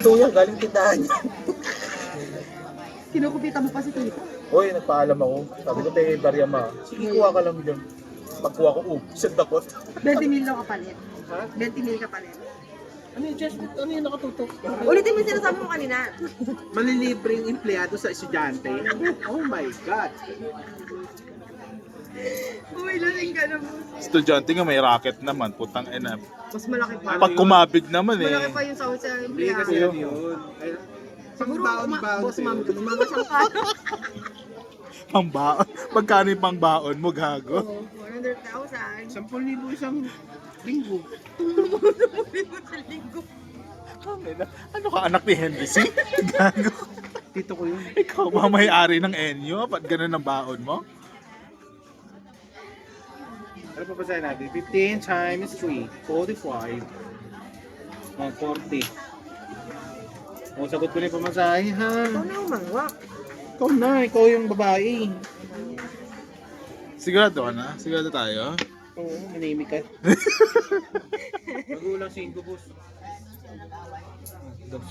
Tuya, galing tindahan niya. Kinukupita mo pa si tita. Hoy, nagpaalam ako. Sabi ko, tayo Daryama, sige, kuha ka lang dyan. Pagkuha ko, sandakot. 20 mil ka palit. Ha? 20 mil ka palit. Ano yung just, ano yung nakatutok? Ulitin mo yung sinasabi mo kanina. Malilibreng empleyado sa estudyante? Oh my God! Uy, lasing ka na mo. Estudyante nga may racket naman, putang ina. Mas malaki pa. Pag kumabig naman Malaki eh. pa yung sahod sa Hindi empleyado. kasi yun. Siguro, Pangbaon-baon boss sa'yo. ma'am, mga sangkano. Pangbaon. Magkano yung pangbaon mo, gago? Oo, 100,000. 10,000 isang linggo. Sa linggo. Ano ka, anak ni Henry C? Gago. Tito ko yun. Ikaw ba may-ari ng Enyo? Ba't ganun ang baon mo? Ano pa ba sa'yo natin? 15 times 3, 45. 40. O, sagot ko na yung pamasahe, ha? Ikaw na umangwak. Ikaw na, ikaw yung babae. Sigurado ka na? Sigurado tayo? Oo, manimik ka. Magulang 5, boss. Dos.